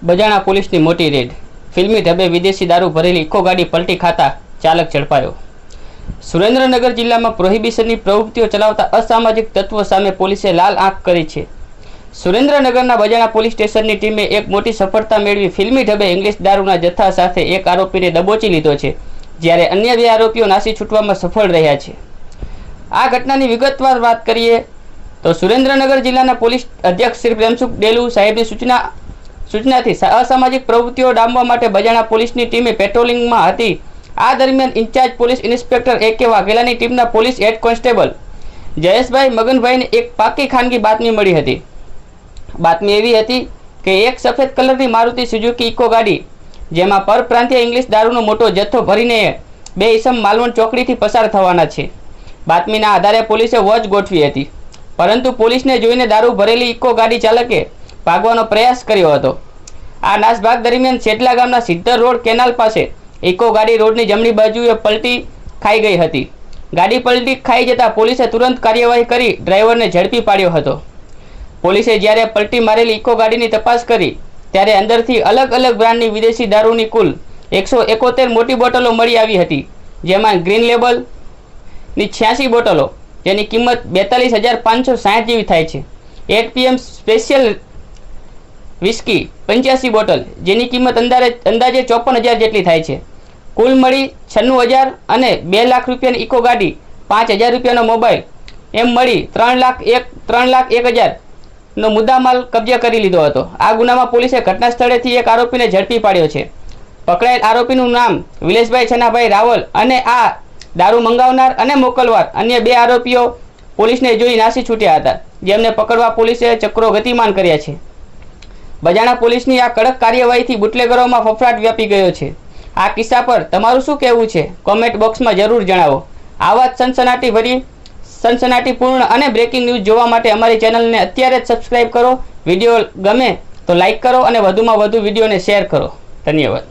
બજાણા પોલીસની મોટી રેડ, ફિલ્મી ઢબે વિદેશી દારૂ ભરેલી ઇકો ગાડી પલટી ખાતા ચાલક ઝડપાયો। સુરેન્દ્રનગર જિલ્લામાં પ્રોહિબિશનની પ્રવૃત્તિઓ ચલાવતા અસામાજિક તત્વો સામે પોલીસે લાલ આંખ કરી છે। સુરેન્દ્રનગરના બજાણા પોલીસ સ્ટેશનની ટીમે એક મોટી સફળતા મેળવી ફિલ્મી ઢબે ઇંગ્લિશ દારૂના જથ્થા સાથે એક આરોપીને દબોચી લીધો છે, જ્યારે અન્ય 2 આરોપીઓ નાસી છૂટવામાં સફળ રહ્યા છે। આ ઘટનાની વિગતવાર વાત કરીએ તો સુરેન્દ્રનગર જિલ્લાના પોલીસ અધ્યક્ષ શ્રી પ્રેમસુખ ડેલુ સાહેબની સૂચનાથી અસામાજિક પ્રવૃત્તિઓ ડામવા માટે બજાણા પોલીસની ટીમે પેટ્રોલિંગમાં હતી। આ દરમિયાન ઇન્ચાર્જ પોલીસ ઇન્સ્પેક્ટર A.K. વાઘેલાની ટીમના પોલીસ હેડ કોન્સ્ટેબલ જયેશભાઈ મગનભાઈને એક પાકી ખાનગી બાતમી મળી હતી। બાતમી એવી હતી કે એક સફેદ કલરની મારુતિ સુઝુકી ઇકો ગાડી, જેમાં પરપ્રાંતીય ઇંગ્લિશ દારૂનો મોટો જથ્થો ભરીને 2 ઈસમ માલવણ ચોકડીથી પસાર થવાના છે। બાતમીના આધારે પોલીસે વોચ ગોઠવી હતી, પરંતુ પોલીસને જોઈને દારૂ ભરેલી ઇકો ગાડી ચાલકે ભાગવાનો પ્રયાસ કર્યો હતો। આ નાસભાગ દરમિયાન સેટલા ગામના સિદ્ધર રોડ કેનાલ પાસે ઇકો ગાડી રોડની જમણી બાજુએ પલટી ખાઈ ગઈ હતી। ગાડી પલટી ખાઈ જતાં પોલીસે તુરંત કાર્યવાહી કરી ડ્રાઈવરને ઝડપી પાડ્યો હતો। પોલીસે જ્યારે પલટી મારેલી ઇકો ગાડીની તપાસ કરી ત્યારે અંદરથી અલગ અલગ બ્રાન્ડની વિદેશી દારૂની કુલ 171 મોટી બોટલો મળી આવી હતી, જેમાં ગ્રીન લેબલની 86 બોટલો, જેની કિંમત 42,560 જેવી થાય છે। 8 PM સ્પેશિયલ વિસ્કી 85 બોટલ, જેની કિંમત અંદાજે 54,000 જેટલી થાય છે। કુલ મળી 96,000 અને 2 લાખ રૂપિયાની ઇકો ગાડી, 5,000 રૂપિયાનો મોબાઈલ, એમ મળી 3,01,000 નો મુદ્દામાલ કબજે કરી લીધો હતો। આ ગુનામાં પોલીસે ઘટના સ્થળેથી એક આરોપીને ઝડપી પાડ્યો છે। પકડાયેલ આરોપીનું નામ વિલેશભાઈ છનાભાઈ રાવલ અને આ દારૂ મંગાવનાર અને મોકલવાર અન્ય 2 આરોપીઓ પોલીસને જોઈ નાસી છૂટ્યા હતા, જેમને પકડવા પોલીસે ચક્રો ગતિમાન કર્યા છે। બજાણા પોલીસની આ કડક કાર્યવાહીથી બુટલેગરોમાં ફફડાટ વ્યાપી ગયો છે। આ કિસ્સા પર તમારું શું કહેવું છે? કોમેન્ટ બોક્સમાં જરૂર જણાવો। આવા જ સનસનાટીપૂર્ણ અને બ્રેકિંગ ન્યૂઝ જોવા માટે અમારી ચેનલને અત્યારે જ સબસ્ક્રાઇબ કરો। વિડીયો ગમે તો લાઇક કરો અને વધુમાં વધુ વિડીયોને શેર કરો। ધન્યવાદ।